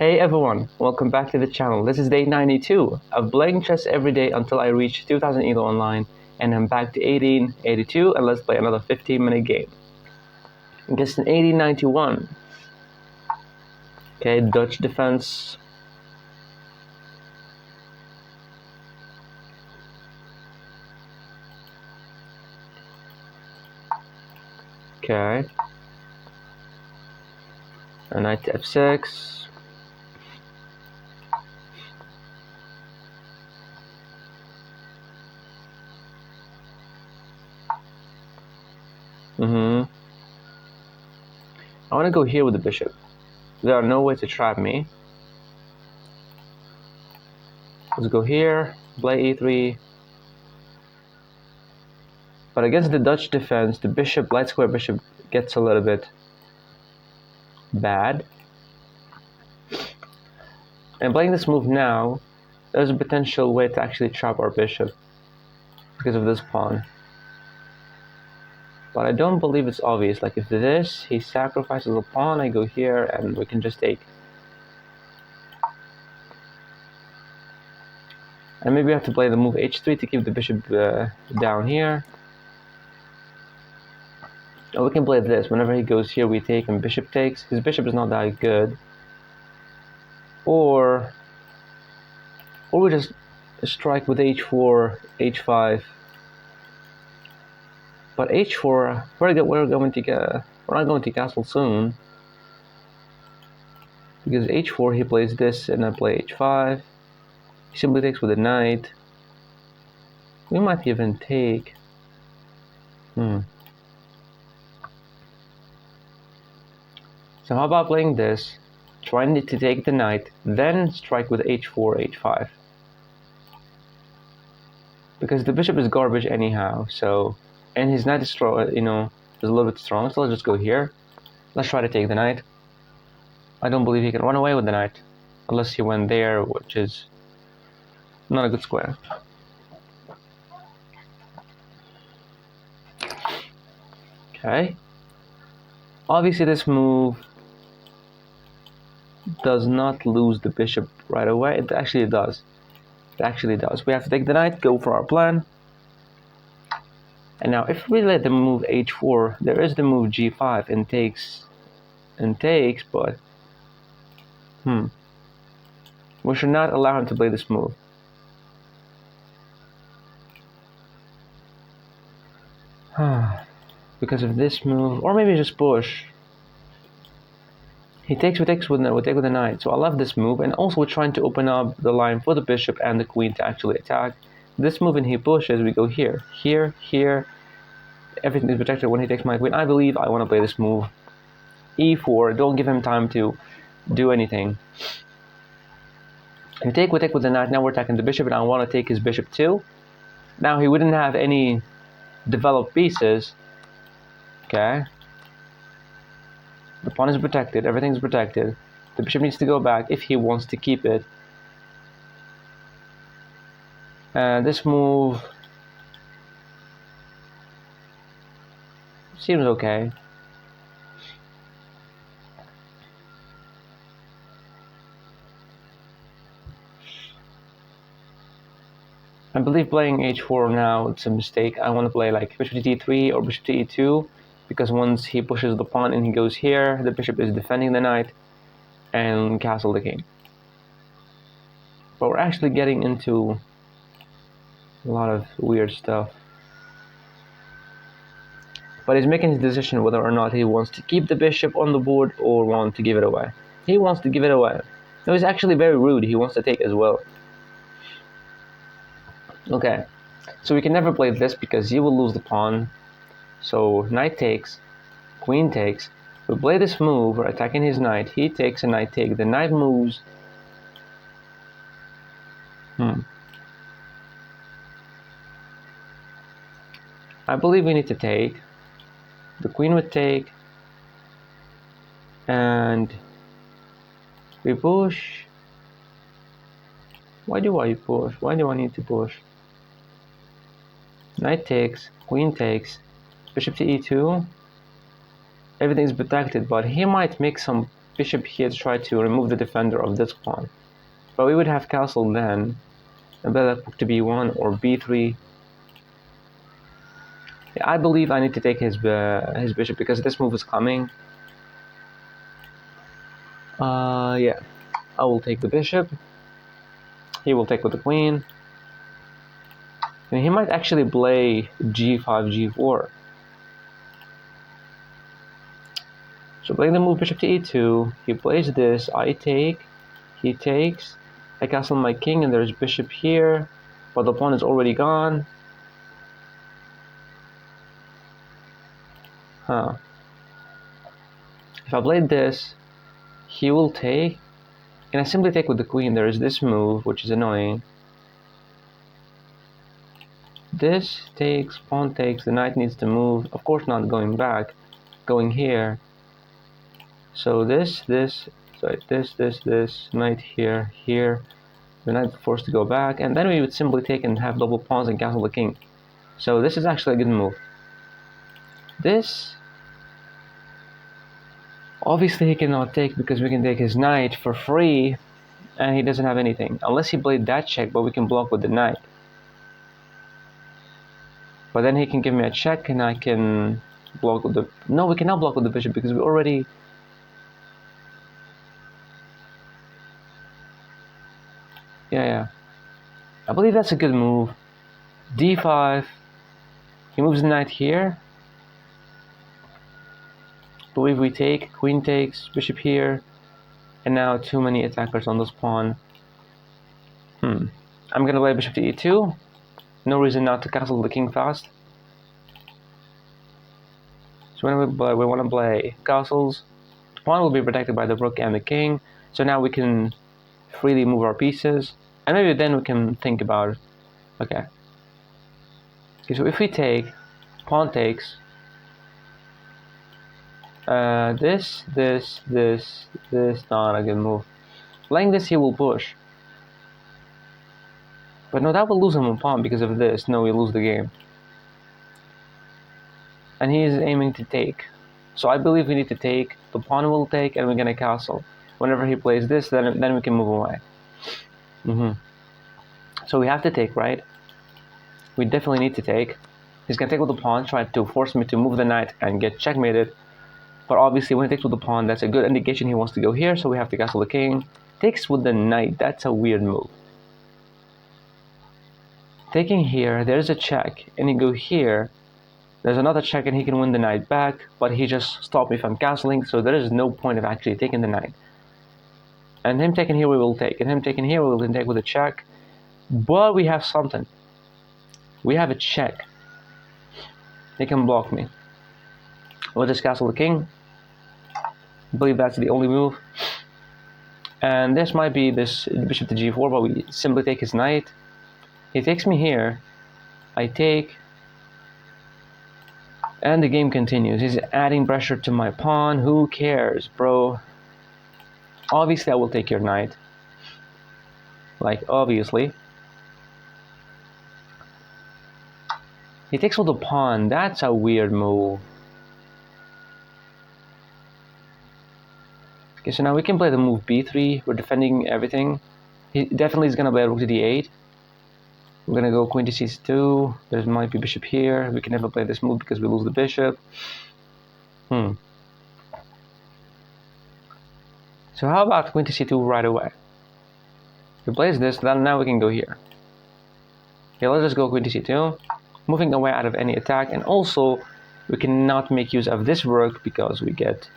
Hey everyone, welcome back to the channel. This is day 92 of playing chess every day until I reach 2000 elo online, and I'm back to 1882 and let's play another 15-minute game. Against an 1891. Okay, Dutch defense. Okay. A knight to f6. I want to go here with the bishop. There are no ways to trap me. Let's go here, play e3. But against the Dutch defense, the bishop, light square bishop, gets a little bit bad. And playing this move now, there's a potential way to actually trap our bishop because of this pawn. But I don't believe it's obvious. Like if this, he sacrifices a pawn, I go here, and we can just take. And maybe we have to play the move h3 to keep the bishop down here. Or we can play this. Whenever he goes here, we take, and bishop takes. His bishop is not that good. Or we just strike with h4, h5. But h4, we're not going to castle soon. Because h4, he plays this, and I play h5. He simply takes with a knight. We might even take. So how about playing this, trying to take the knight, then strike with h4, h5. Because the bishop is garbage anyhow, so, and his knight is strong, is a little bit strong, so let's just go here. Let's try to take the knight. I don't believe he can run away with the knight, unless he went there, which is not a good square. Okay. Obviously this move does not lose the bishop right away. It actually does. It actually does. We have to take the knight, go for our plan. And now if we let them move h4, there is the move g5 and takes, but we should not allow him to play this move. Because of this move, or maybe just push. He takes, we take with the knight. So I love this move, and also we're trying to open up the line for the bishop and the queen to actually attack. This move, and he pushes, we go here, here, here. Everything is protected when he takes my queen. I believe I want to play this move. e4, don't give him time to do anything. We take with the knight, now we're attacking the bishop, and I want to take his bishop too. Now he wouldn't have any developed pieces. Okay. The pawn is protected, everything's protected. The bishop needs to go back if he wants to keep it. This move seems okay. I believe playing h4 now, it's a mistake. I want to play like bishop to d3 or bishop to e2, because once he pushes the pawn and he goes here, the bishop is defending the knight and castle the king. But we're actually getting into a lot of weird stuff. But he's making his decision whether or not he wants to keep the bishop on the board or want to give it away. He wants to give it away. It was actually very rude. He wants to take as well. Okay, so we can never play this because he will lose the pawn. So knight takes, queen takes. We play this move, we're attacking his knight. He takes, a knight take. The knight moves. I believe we need to take. The queen would take. And we push. Why do I push? Why do I need to push? Knight takes, queen takes, bishop to e2. Everything's protected, but he might make some bishop here to try to remove the defender of this pawn. But we would have castle then, and play that to b1 or b3. Yeah, I believe I need to take his bishop because this move is coming. Yeah, I will take the bishop. He will take with the queen. And he might actually play g5, g4. So playing the move bishop to e2, he plays this, I take, he takes, I castle my king and there's bishop here, but the pawn is already gone. Huh. If I played this, he will take, and I simply take with the queen. There is this move, which is annoying. This takes, pawn takes, the knight needs to move, of course not going back, going here. So this, knight here, here, the knight forced to go back, and then we would simply take and have double pawns and castle the king. So this is actually a good move. This, obviously he cannot take because we can take his knight for free, and he doesn't have anything. Unless he played that check, but we can block with the knight. But then he can give me a check, and I can block with the... No, we cannot block with the bishop because we already... Yeah. I believe that's a good move. d5. He moves the knight here. I believe we take, queen takes, bishop here. And now too many attackers on this pawn. I'm gonna play bishop to e2. No reason not to castle the king fast. So when we want to play castles, pawn will be protected by the rook and the king. So now we can freely move our pieces. And maybe then we can think about it. Okay, so if we take, pawn takes, this, not a good move. Playing this, he will push. But no, that will lose him a pawn because of this. No, we lose the game. And he is aiming to take. So I believe we need to take, the pawn will take, and we're gonna castle. Whenever he plays this, then we can move away. So we have to take, right? We definitely need to take. He's gonna take with the pawn, try to force me to move the knight and get checkmated. But obviously when he takes with the pawn, that's a good indication he wants to go here, so we have to castle the king. Takes with the knight, that's a weird move. Taking here, there's a check, and he go here. There's another check and he can win the knight back, but he just stopped me from castling, so there is no point of actually taking the knight. And him taking here we will take, and him taking here we will take with a check. But we have something. We have a check. He can block me. We'll just castle the king. I believe that's the only move. And this might be this bishop to g4, but we simply take his knight. He takes me here. I take. And the game continues. He's adding pressure to my pawn. Who cares, bro? Obviously, I will take your knight. Like, obviously. He takes with the pawn. That's a weird move. Okay, so now we can play the move b3. We're defending everything. He definitely is going to play rook to d8. We're going to go queen to c2. There might be bishop here. We can never play this move because we lose the bishop. So how about queen to c2 right away? If he plays this, then now we can go here. Okay, let's just go queen to c2. Moving away out of any attack. And also, we cannot make use of this rook because we get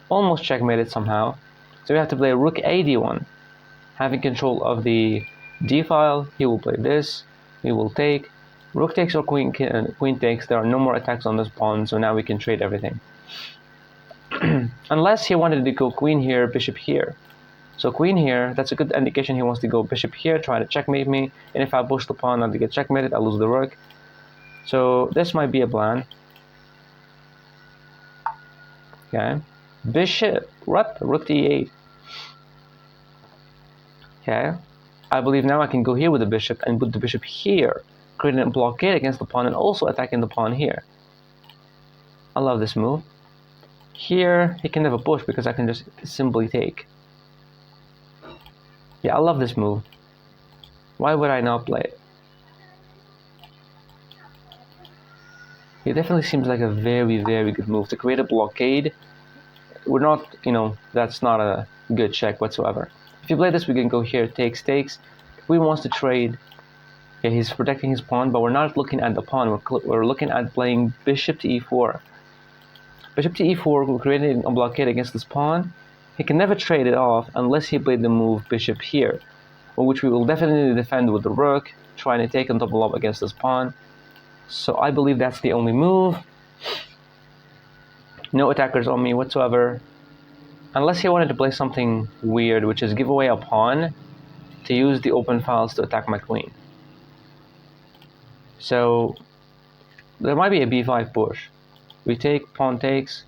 almost checkmated somehow. So we have to play rook a-d1. Having control of the d-file, he will play this. We will take. Rook takes or queen takes. There are no more attacks on this pawn, so now we can trade everything. Unless he wanted to go queen here, bishop here. So queen here, that's a good indication he wants to go bishop here, try to checkmate me. And if I push the pawn not to get checkmated, I lose the rook. So this might be a plan. Okay. Bishop, what? Rook to e8. Okay. I believe now I can go here with the bishop and put the bishop here, creating a blockade against the pawn and also attacking the pawn here. I love this move. Here, he can never push because I can just simply take. Yeah, I love this move. Why would I not play it? It definitely seems like a very, very good move to create a blockade. We're not, that's not a good check whatsoever. If you play this, we can go here, takes. Queen wants to trade. Yeah, he's protecting his pawn, but we're not looking at the pawn. We're looking at playing bishop to e4. Bishop to e4, we're creating a blockade against this pawn. He can never trade it off unless he played the move bishop here, which we will definitely defend with the rook, trying to take on double up against this pawn. So I believe that's the only move. No attackers on me whatsoever. Unless he wanted to play something weird, which is give away a pawn to use the open files to attack my queen. So there might be a b5 push. We take, pawn takes.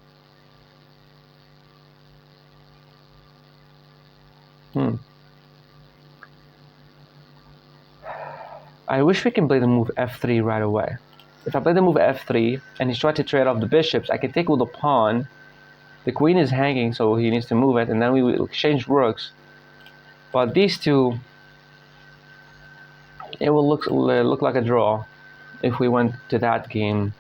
I wish we can play the move f3 right away. If I play the move f3 and he's trying to trade off the bishops, I can take with the pawn. The queen is hanging, so he needs to move it, and then we will exchange rooks. But these two, it will look like a draw if we went to that game.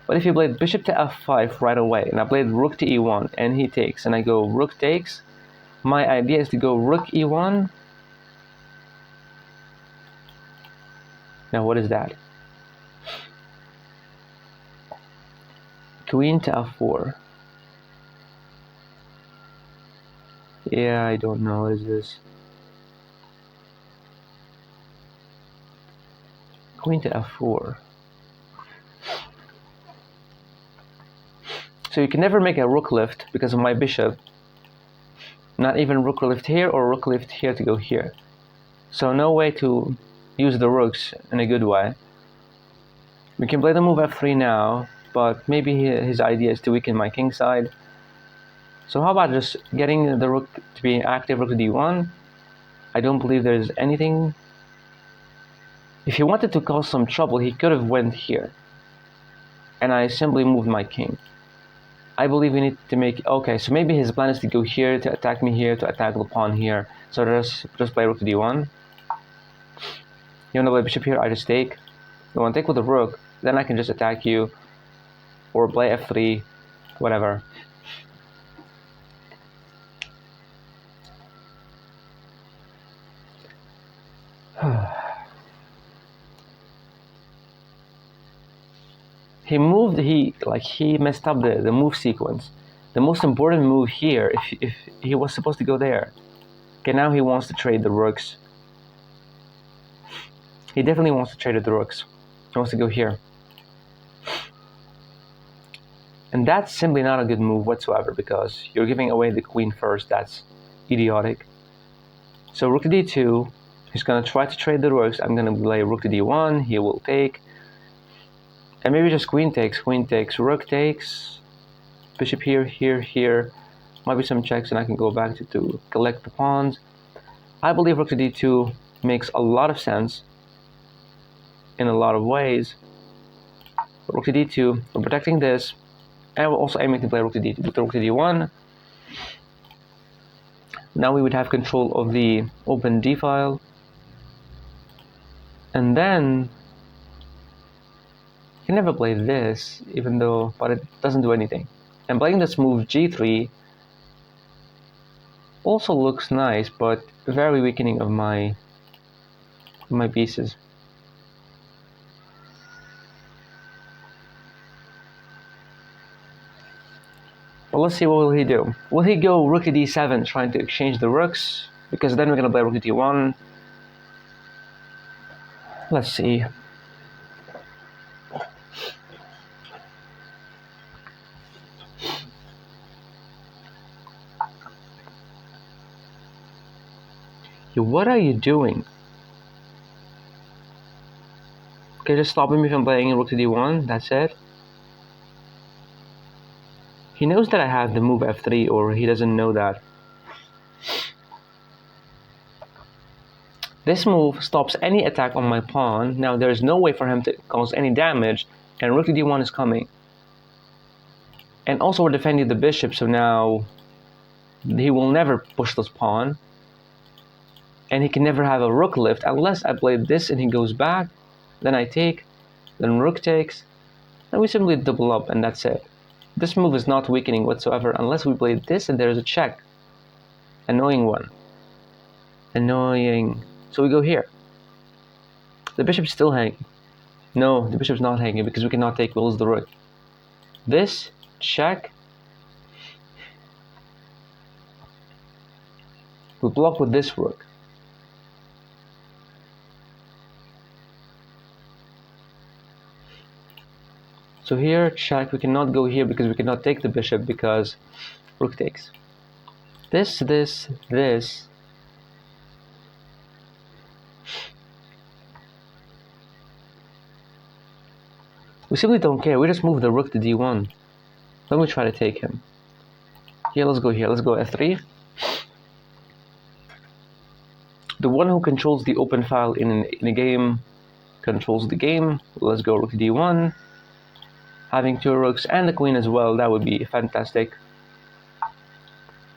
But if you played bishop to f5 right away, and I played rook to e1, and he takes, and I go rook takes, my idea is to go rook e1. Now what is that? Queen to f4. Yeah, I don't know. What is this? Queen to f4. So you can never make a rook lift because of my bishop. Not even rook lift here or rook lift here to go here. So no way to use the rooks in a good way. We can play the move f3 now, but maybe his idea is to weaken my king side. So how about just getting the rook to be active, rook to d1? I don't believe there's anything. If he wanted to cause some trouble, he could have went here. And I simply moved my king. I believe we need to make... Okay, so maybe his plan is to go here, to attack me here, to attack the pawn here. So just play rook to d1. You want to play bishop here, I just take. You want to take with the rook, then I can just attack you. Or play f3, whatever. He messed up the move sequence. The most important move here, if he was supposed to go there. Okay, now he wants to trade the rooks. He definitely wants to trade the rooks. He wants to go here. And that's simply not a good move whatsoever because you're giving away the queen first. That's idiotic. So rook to d2. He's going to try to trade the rooks. I'm going to play rook to d1. He will take. And maybe just queen takes, rook takes. Bishop here, here. Might be some checks and I can go back to collect the pawns. I believe rook to d2 makes a lot of sense in a lot of ways. Rook to d2, we're protecting this. And we're also aiming to play rook to d2, rook to d1. Now we would have control of the open d file. And then you can never play this, but it doesn't do anything. And playing this move g3 also looks nice, but very weakening of my pieces. But let's see, what will he do? Will he go rook to d7, trying to exchange the rooks? Because then we're going to play rook to d1. Let's see. What are you doing? Okay, just stopping me from playing rook to d1, that's it. He knows that I have the move f3, or he doesn't know that. This move stops any attack on my pawn. Now there is no way for him to cause any damage, and rook to d1 is coming. And also we're defending the bishop, so now he will never push this pawn. And he can never have a rook lift unless I play this and he goes back. Then I take, then rook takes. Then we simply double up and that's it. This move is not weakening whatsoever unless we play this and there's a check. Annoying one. Annoying. So we go here. The bishop's still hanging. No, the bishop's not hanging because we cannot take, we lose the rook. This, check. We block with this rook. So here, check, we cannot go here because we cannot take the bishop because rook takes. This. We simply don't care, we just move the rook to d1. Then we try to take him. Here, let's go here, let's go f3. The one who controls the open file in a game controls the game. Let's go rook to d1. Having two rooks and the queen as well, that would be fantastic.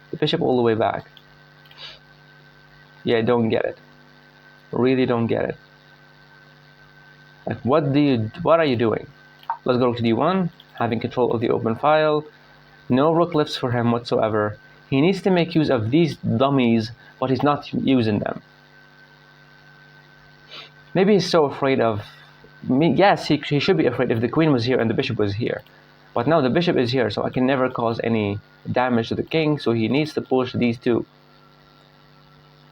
The bishop all the way back. Yeah, I don't get it. Really don't get it. Like, what are you doing? Let's go rook to d1, having control of the open file. No rook lifts for him whatsoever. He needs to make use of these dummies, but he's not using them. Maybe he's so afraid of me. Yes, he should be afraid if the queen was here and the bishop was here. But now the bishop is here, so I can never cause any damage to the king, so he needs to push these two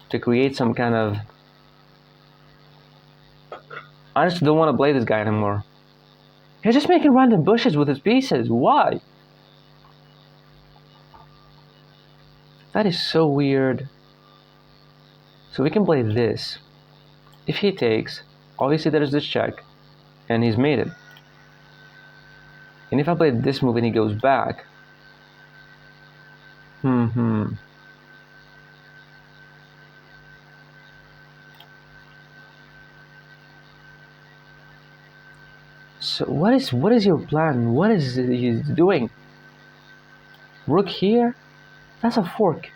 to create some kind of... I just don't want to play this guy anymore. He's just making random bushes with his pieces. Why? That is so weird. So we can play this. If he takes, obviously there is this check, and he's made it. And if I play this move and he goes back, So what is your plan? What is he doing? Rook here? That's a fork.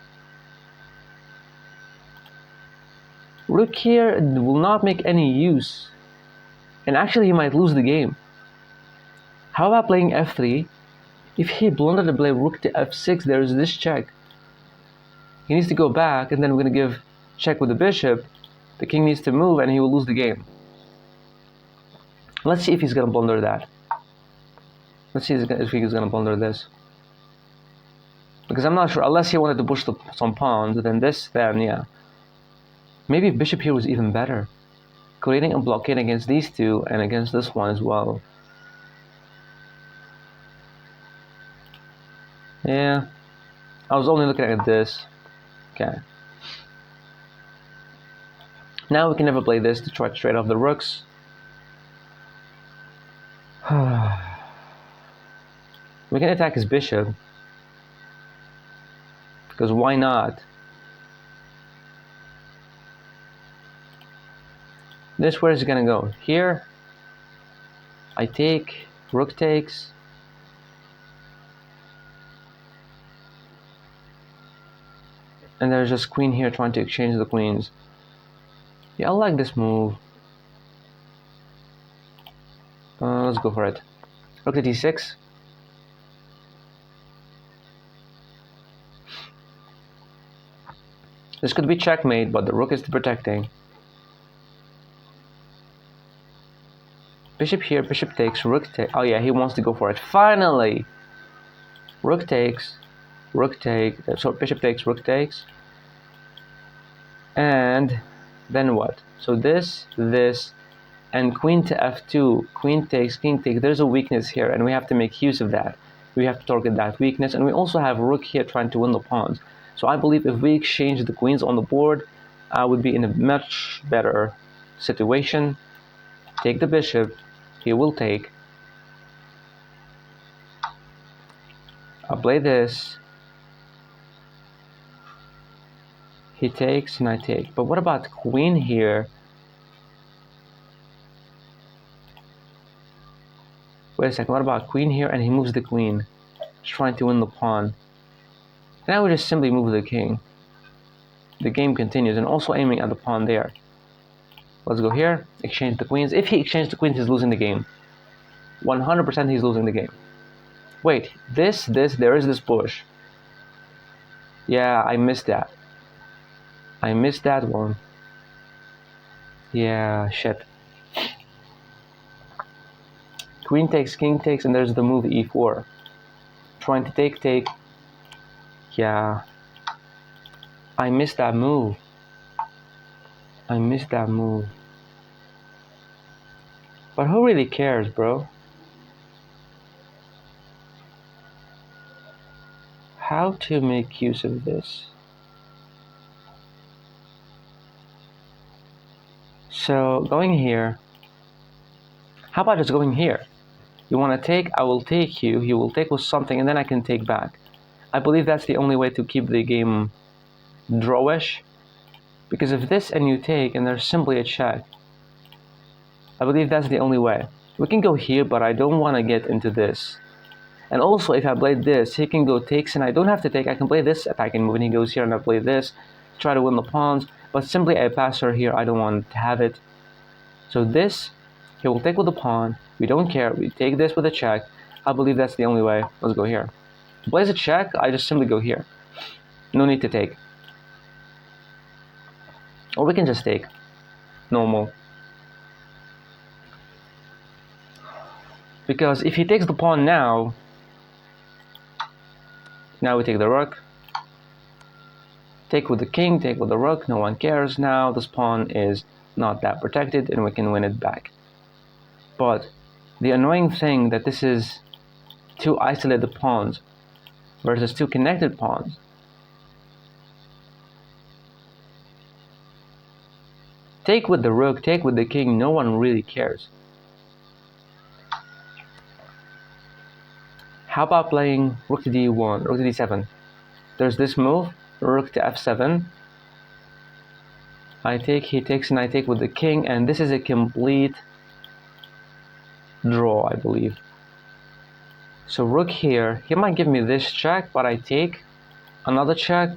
Rook here will not make any use. And actually he might lose the game. How about playing f3? If he blundered to play rook to f6, there is this check. He needs to go back, and then we're going to give check with the bishop. The king needs to move, and he will lose the game. Let's see if he's going to blunder that. Let's see if he's going to blunder this. Because I'm not sure, unless he wanted to push some pawns, then yeah. Maybe bishop here was even better. Creating a blockade against these two, and against this one as well. Yeah, I was only looking at this. Okay. Now we can never play this to try to trade off the rooks. We can attack his bishop. Because why not? This, where is it gonna go? Here. I take, rook takes. And there's just queen here trying to exchange the queens. Yeah, I like this move. Let's go for it. Rook to d6. This could be checkmate, but the rook is protecting. Bishop here, bishop takes, rook takes. Oh yeah, he wants to go for it. Finally! Rook takes, rook takes. So bishop takes, rook takes. And then what? So this, and queen to f2. Queen takes, king takes. There's a weakness here, and we have to make use of that. We have to target that weakness, and we also have rook here trying to win the pawns. So I believe if we exchange the queens on the board, I would be in a much better situation. Take the bishop. He will take. I'll play this. He takes and I take. But what about queen here? Wait a second, what about queen here and he moves the queen? Just trying to win the pawn. And I would just simply move the king. The game continues, and also aiming at the pawn there. Let's go here, exchange the queens. If he exchanged the queens, he's losing the game. 100% he's losing the game. Wait, there is this push. Yeah, I missed that. I missed that one. Yeah, shit. Queen takes, king takes, and there's the move e4. Trying to take. Yeah. I missed that move. But who really cares, bro? How to make use of this? So, going here. How about just going here? You want to take, I will take you. You will take with something, and then I can take back. I believe that's the only way to keep the game drawish. Because if this and you take, and there's simply a check, I believe that's the only way. We can go here, but I don't want to get into this. And also, if I play this, he can go takes, and I don't have to take. I can play this attacking move, and he goes here, and I play this, try to win the pawns. But simply I pass her here. I don't want to have it. So this, he will take with the pawn. We don't care. We take this with a check. I believe that's the only way. Let's go here. He plays a check. I just simply go here. No need to take. Or we can just take. Normal. Because if he takes the pawn now we take the rook. Take with the king, take with the rook, no one cares. Now this pawn is not that protected and we can win it back. But the annoying thing that this is two isolated pawns versus two connected pawns. Take with the rook, take with the king, no one really cares. How about playing rook to d1, rook to d7? There's this move, rook to f7. I take, he takes, and I take with the king, and this is a complete draw, I believe. So rook here, he might give me this check, but I take another check,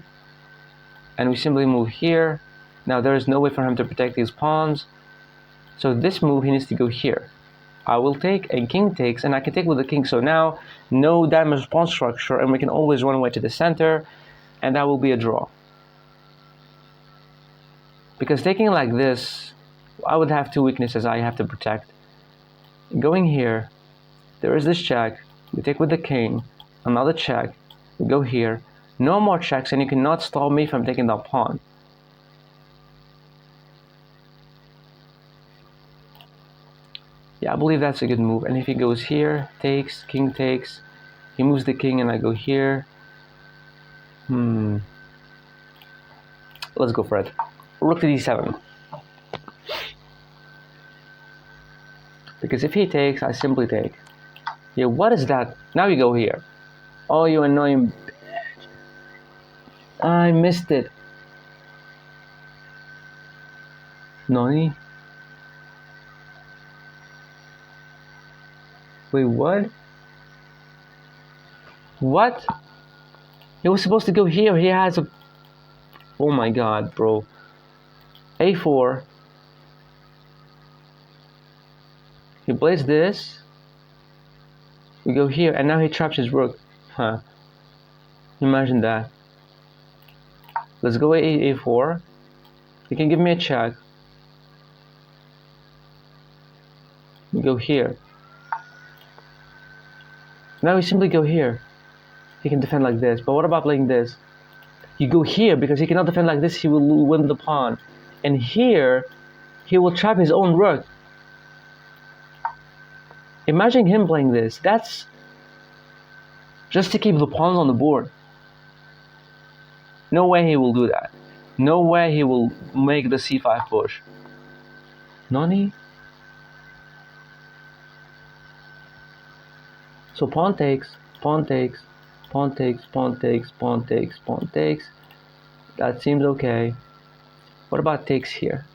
and we simply move here. Now there is no way for him to protect these pawns. So this move, he needs to go here. I will take, and king takes, and I can take with the king. So now, no damage pawn structure, and we can always run away to the center, and that will be a draw. Because taking like this, I would have two weaknesses I have to protect. Going here, there is this check, we take with the king, another check, we go here, no more checks, and you cannot stop me from taking that pawn. Yeah, I believe that's a good move. And if he goes here, takes, king takes, he moves the king and I go here. Let's go for it. Rook to d7. Because if he takes, I simply take. Yeah, what is that? Now you go here. Oh, you annoying bitch. I missed it. Nani? Wait, what? What? He was supposed to go here. He has a... Oh my god, bro. a4. He plays this. We go here, and now he traps his rook. Huh. Imagine that. Let's go a4. He can give me a check. We go here. Now we simply go here. He can defend like this. But what about playing this? You go here because he cannot defend like this. He will win the pawn. And here, he will trap his own rook. Imagine him playing this. That's just to keep the pawns on the board. No way he will do that. No way he will make the c5 push. Nani? So pawn takes, pawn takes, pawn takes, pawn takes, pawn takes, pawn takes. That seems okay. What about takes here?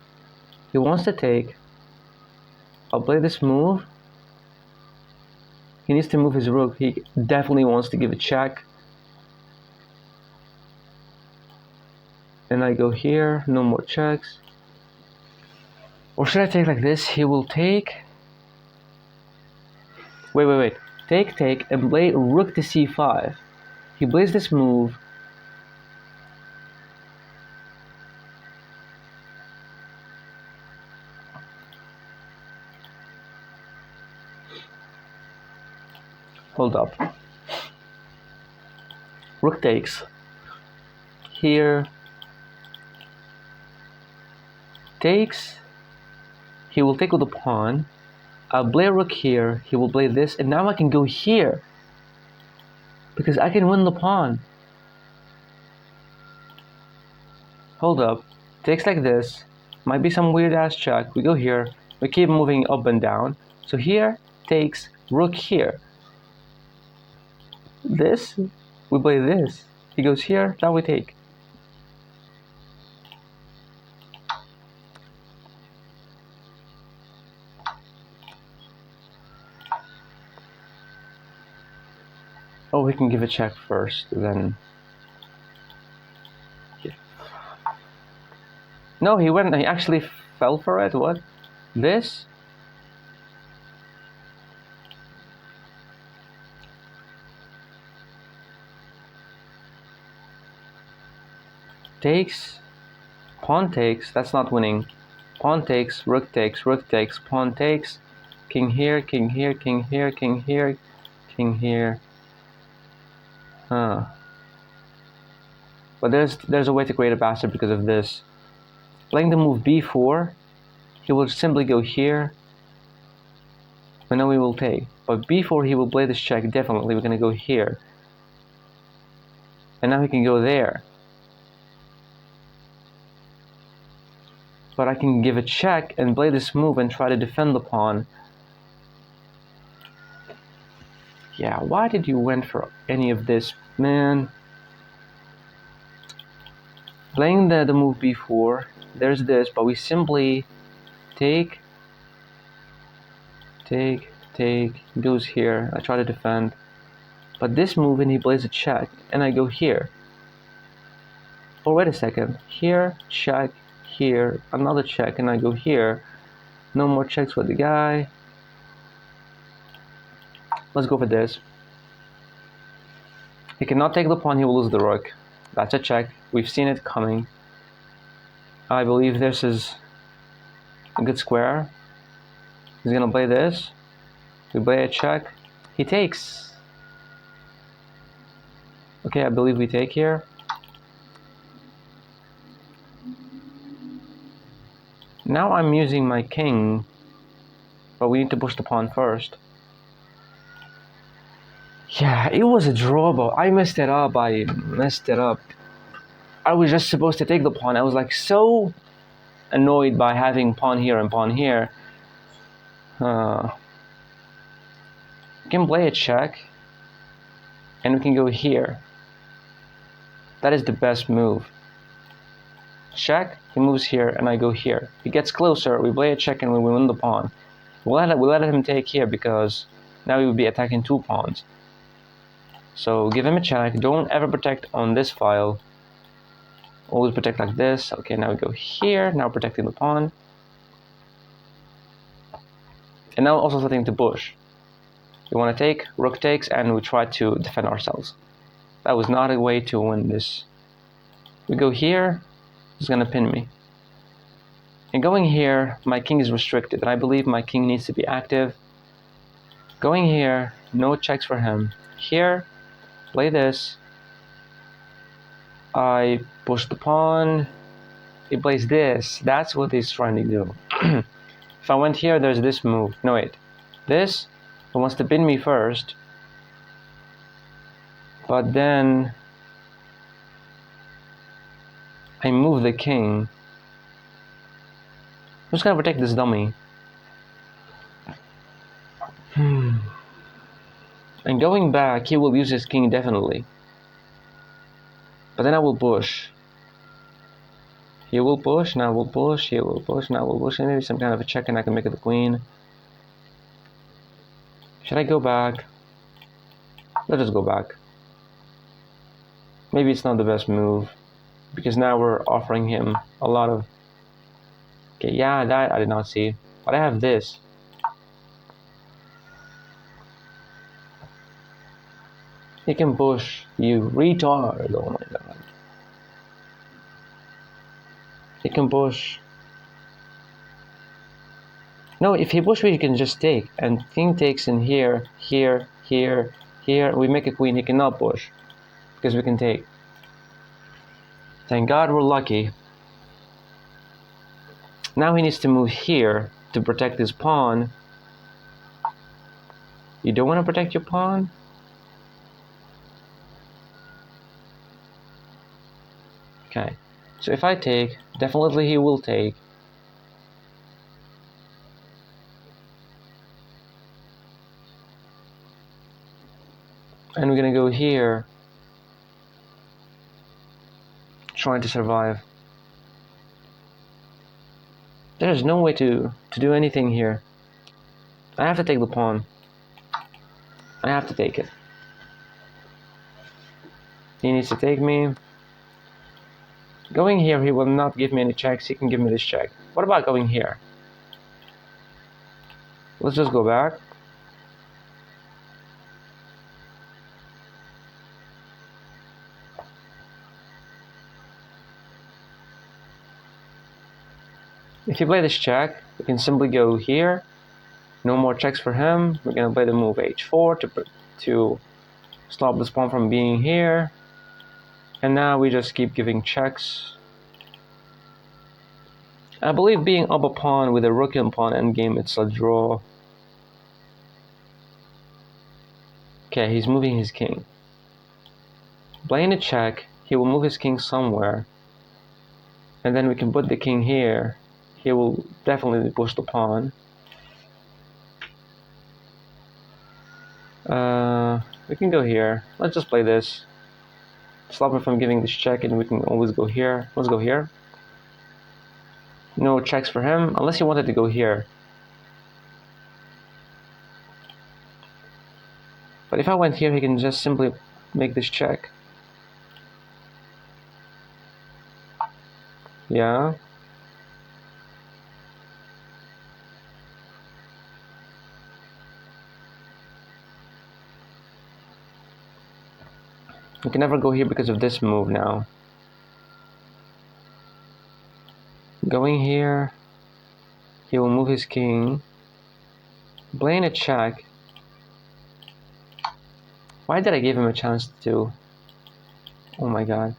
He wants to take. I'll play this move. He needs to move his rook. He definitely wants to give a check. And I go here, no more checks. Or should I take like this? He will take... Wait. Take, and play rook to c5. He plays this move. Hold up. Rook takes. Here. Takes. He will take with the pawn. I'll play a rook here. He will play this. And now I can go here. Because I can win the pawn. Hold up. Takes like this. Might be some weird ass check. We go here. We keep moving up and down. So here. Takes. Rook here. This. We play this. He goes here. Now we take. Oh, we can give a check first, then... Yeah. No, he actually fell for it, what? This? Takes, pawn takes, that's not winning. Pawn takes, rook takes, pawn takes, king here, king here, king here, king here, king here. But there's a way to create a bastard because of this. Playing the move b4, he will simply go here. But now we will take. But b4 he will play this check definitely. We're gonna go here. And now he can go there. But I can give a check and play this move and try to defend the pawn. Yeah, why did you went for any of this, man? Playing the move b4, there's this, but we simply take, goes here. I try to defend. But this move, and he plays a check, and I go here. Oh, wait a second. Here, check, here, another check, and I go here. No more checks with the guy. Let's go for this. He cannot take the pawn, he will lose the rook. That's a check. We've seen it coming. I believe this is a good square. He's gonna play this. We play a check. He takes. Okay, I believe we take here. Now I'm using my king, but we need to push the pawn first. Yeah, it was a draw, but I messed it up. I was just supposed to take the pawn. I was like so annoyed by having pawn here and pawn here. We can play a check, and we can go here. That is the best move. Check, he moves here, and I go here. He gets closer, we play a check, and we win the pawn. We let him take here because now he would be attacking two pawns. So give him a check. Don't ever protect on this file. Always protect like this. Okay, now we go here. Now protecting the pawn. And now also setting to push. We want to take, rook takes, and we try to defend ourselves. That was not a way to win this. We go here. He's going to pin me. And going here, my king is restricted. And I believe my king needs to be active. Going here, no checks for him. Here, play this. I push the pawn. He plays this. That's what he's trying to do. If I went here, there's this move. No, wait. This, he wants to pin me first. But then I move the king. Who's gonna protect this dummy? And going back, he will use his king definitely. But then I will push. He will push, now we'll push, he will push, now we'll push, and maybe some kind of a check and I can make it the queen. Should I go back? Let's just go back. Maybe it's not the best move, because now we're offering him a lot of... Okay, yeah, that I did not see. But I have this. He can push, you retard. Oh my god. He can push. No, if he pushes, he can just take. And king takes in here, here, here, here. We make a queen, he cannot push. Because we can take. Thank God we're lucky. Now he needs to move here to protect his pawn. You don't want to protect your pawn? Okay. So if I take, definitely he will take. And we're gonna go here, trying to survive. There's no way to do anything here. I have to take the pawn. I have to take it. He needs to take me. Going here, he will not give me any checks. He can give me this check. What about going here? Let's just go back. If you play this check, we can simply go here. No more checks for him. We're gonna play the move h4 to stop this pawn from being here. And now we just keep giving checks. I believe being up a pawn with a rook and pawn endgame, it's a draw. Okay, he's moving his king. Playing a check, he will move his king somewhere. And then we can put the king here. He will definitely push the pawn. We can go here. Let's just play this. Stop him from giving this check, and we can always go here. Let's go here. No checks for him, unless he wanted to go here. But if I went here, he can just simply make this check. Yeah. We can never go here because of this move now. Going here, he will move his king. Playing a check. Why did I give him a chance to? Oh my god.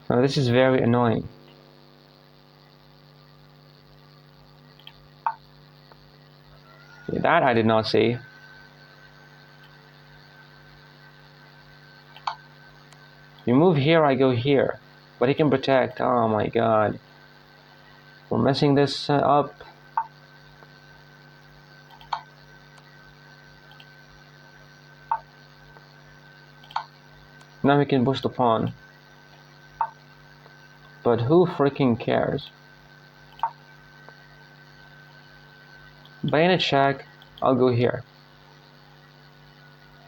Now this is very annoying. That I did not see. You move here, I go here. But he can protect. Oh my god. We're messing this up. Now we can push the pawn. But who freaking cares? Playing a check, I'll go here.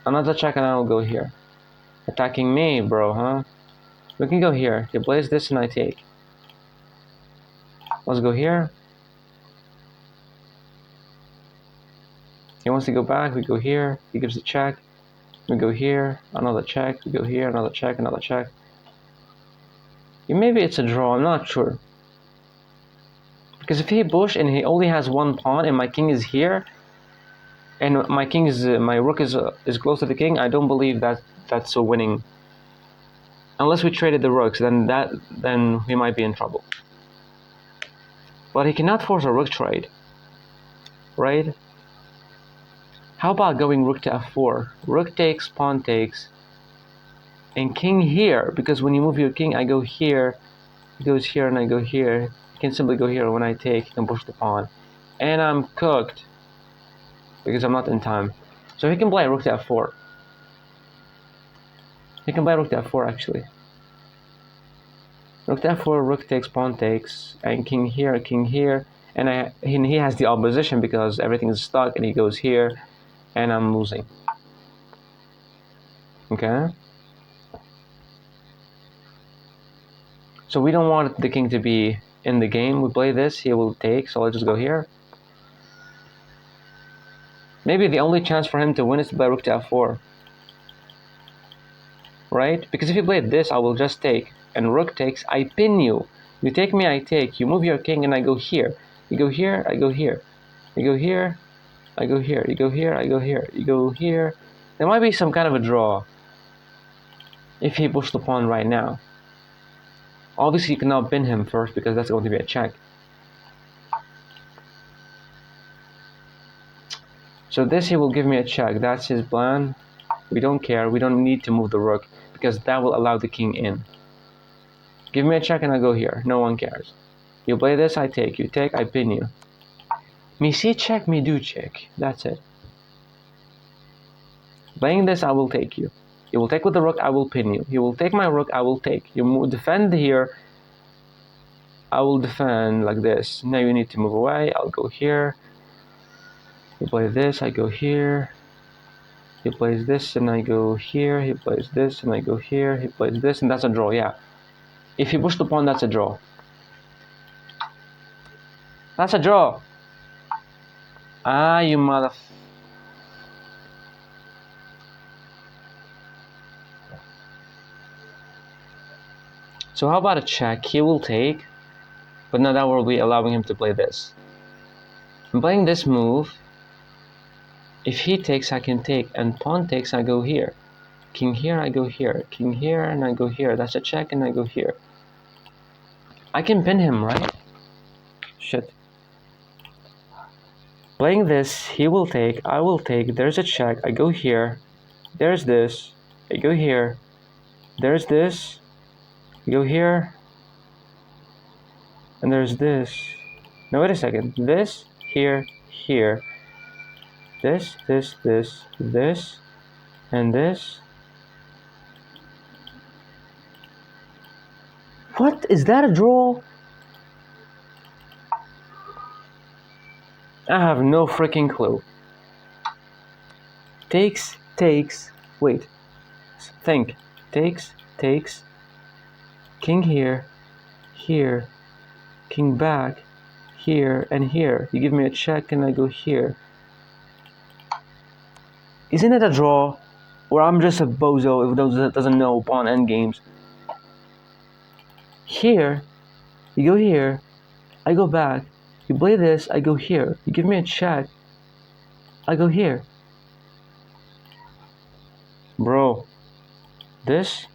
Another check and I'll go here. Attacking me, bro, huh? We can go here. He plays this and I take. Let's go here. He wants to go back, we go here. He gives a check. We go here, another check. We go here, another check, another check. Maybe it's a draw, I'm not sure. Because if he push and he only has one pawn and my king is here, and my king is my rook is close to the king, I don't believe that that's a winning. Unless we traded the rooks, then we might be in trouble. But he cannot force a rook trade, right? How about going rook to f4? Rook takes, pawn takes, and king here, because when you move your king, I go here, he goes here, and I go here. You can simply go here. When I take, you can push the pawn. And I'm cooked, because I'm not in time. So he can play rook to f4. He can play rook to f4, actually. Rook to f4, rook takes, pawn takes, and king here, and he has the opposition because everything is stuck, and he goes here. and I'm losing. Okay? So we don't want the king to be in the game. We play this, he will take, so I'll just go here. Maybe the only chance for him to win is to play rook to f4. Right? Because if you play this, I will just take. And rook takes, I pin you. You take me, I take. You move your king, and I go here. You go here, I go here. You go here, I go here. You go here, I go here. You go here. There might be some kind of a draw if he pushed the pawn right now. Obviously, you cannot pin him first because that's going to be a check. So this, he will give me a check. That's his plan. We don't care. We don't need to move the rook because that will allow the king in. Give me a check and I go here. No one cares. You play this, I take. You take, I pin you. Me see check, me do check. That's it. Playing this, I will take you. You will take with the rook, I will pin you. You will take my rook, I will take. You defend here, I will defend like this. Now you need to move away. I'll go here. You play this, I go here. He plays this and I go here. He plays this and I go here. He plays this and that's a draw, yeah. If he pushed the pawn, that's a draw. That's a draw. Ah, you mother... So how about a check? He will take, but now that will be allowing him to play this. I'm playing this move. If he takes, I can take, and pawn takes, I go here. King here, I go here. King here, and I go here. That's a check, and I go here. I can pin him, right? Shit. Playing this, he will take, I will take. There's a check, I go here. There's this, I go here. There's this, I go here. And there's this. Now wait a second. This, here, here. This, and this. What? Is that a draw? I have no freaking clue. Takes, wait. Think. Takes. King here, here. King back, here, and here. You give me a check and I go here. Isn't it a draw? Or I'm just a bozo who doesn't know pawn endgames. Here, you go here, I go back. You play this, I go here. You give me a check, I go here. Bro, this?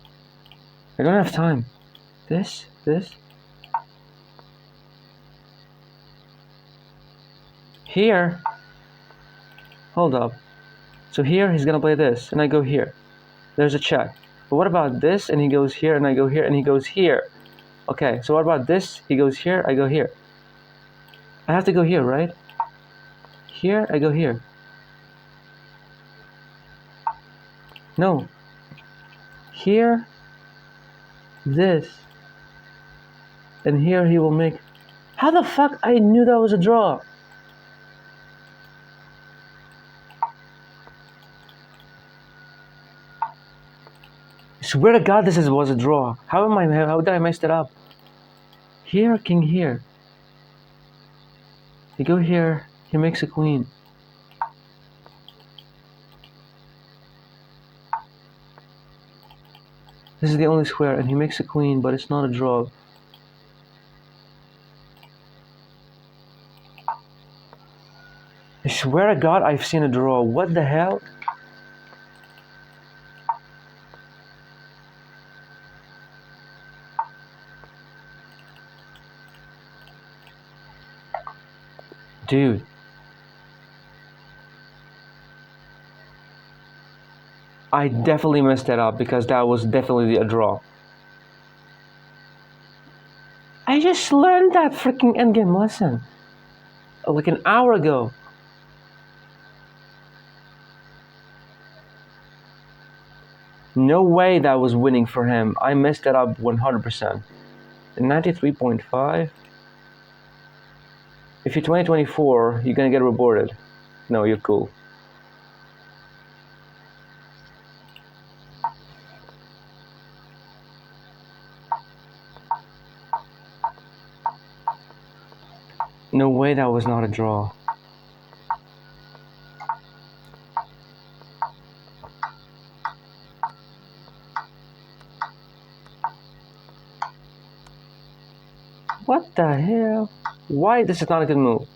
I don't have time. This? Here? Hold up. So here, he's gonna play this, and I go here. There's a check. But what about this, and he goes here, and I go here, and he goes here? Okay, so what about this? He goes here, I go here. I have to go here, right? Here, I go here. No. Here, this. And here he will make... How the fuck I knew that was a draw? I swear to God this was a draw. How did I mess it up? Here, king here. You go here, he makes a queen. This is the only square, and he makes a queen, but it's not a draw. I swear to God, I've seen a draw. What the hell? Dude. I definitely messed that up because that was definitely a draw. I just learned that freaking endgame lesson like an hour ago. No way that was winning for him. I messed that up 100%. 93.5. If you're 2024, you're gonna get rewarded. No, you're cool. No way that was not a draw. What the hell? Why this is not a good move?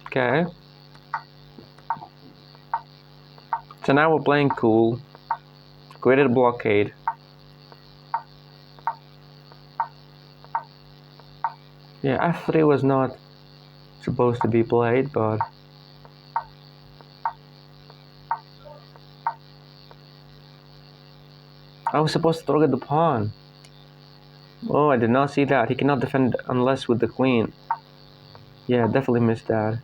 Okay. So now we're playing cool. Created a blockade. Yeah, f3 was not supposed to be played, but I was supposed to target the pawn. Oh, I did not see that. He cannot defend unless with the queen. Yeah, definitely missed that.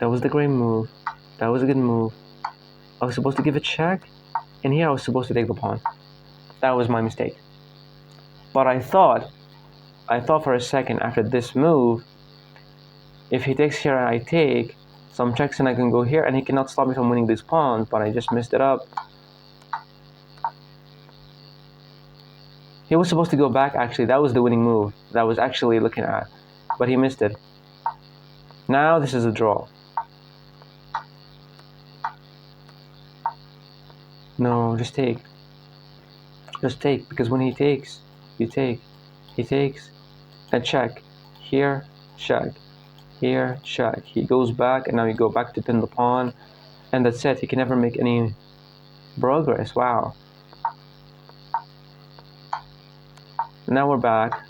That was the great move. That was a good move. I was supposed to give a check, and here I was supposed to take the pawn. That was my mistake. But I thought for a second after this move, if he takes here and I take, some checks and I can go here, and he cannot stop me from winning these pawns, but I just messed it up. He was supposed to go back, actually. That was the winning move that I was actually looking at, but he missed it. Now this is a draw. No, just take. Just take, because when he takes, you take. He takes, and check. Here, check. Here, check. He goes back, and now you go back to pin the pawn, and that's it. He can never make any progress. Wow. Now we're back.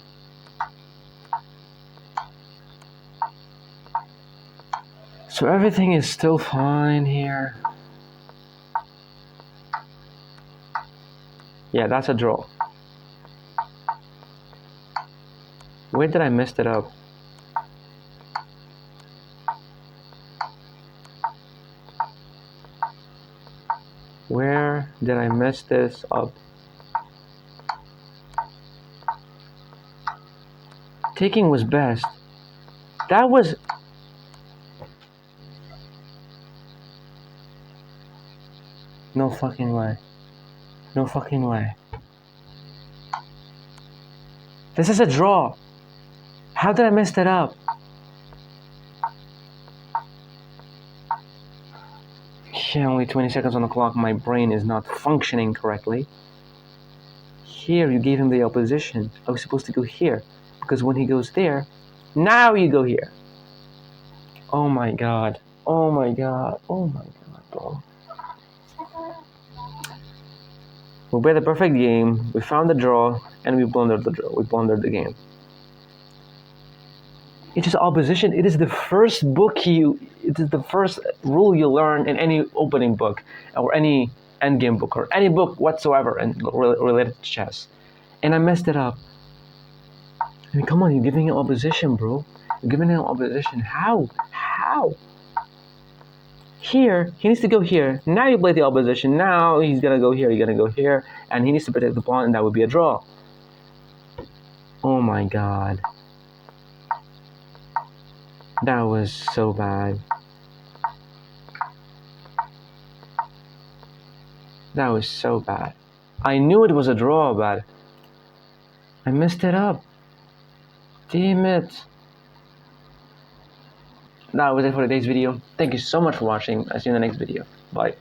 So everything is still fine here. Yeah, that's a draw. Where did I mess it up? Where did I mess this up? Taking was best. That was... No fucking way. No fucking way. This is a draw. How did I mess that up? Yeah, only 20 seconds on the clock. My brain is not functioning correctly. Here, you gave him the opposition. I was supposed to go here. Because when he goes there, now you go here. Oh my god. Oh my god. Oh my god, bro. We played the perfect game. We found the draw, and we blundered the draw. We blundered the game. It is opposition. It is the first book it is the first rule you learn in any opening book or any endgame book or any book whatsoever and related to chess. And I messed it up. I mean, come on, you're giving him opposition, bro. You're giving him opposition. How? How? Here, he needs to go here. Now you play the opposition. Now he's gonna go here. You're gonna go here, and he needs to protect the pawn, and that would be a draw. Oh my god. That was so bad. That was so bad. I knew it was a draw, but I messed it up. Damn it. That was it for today's video. Thank you so much for watching. I'll see you in the next video. Bye.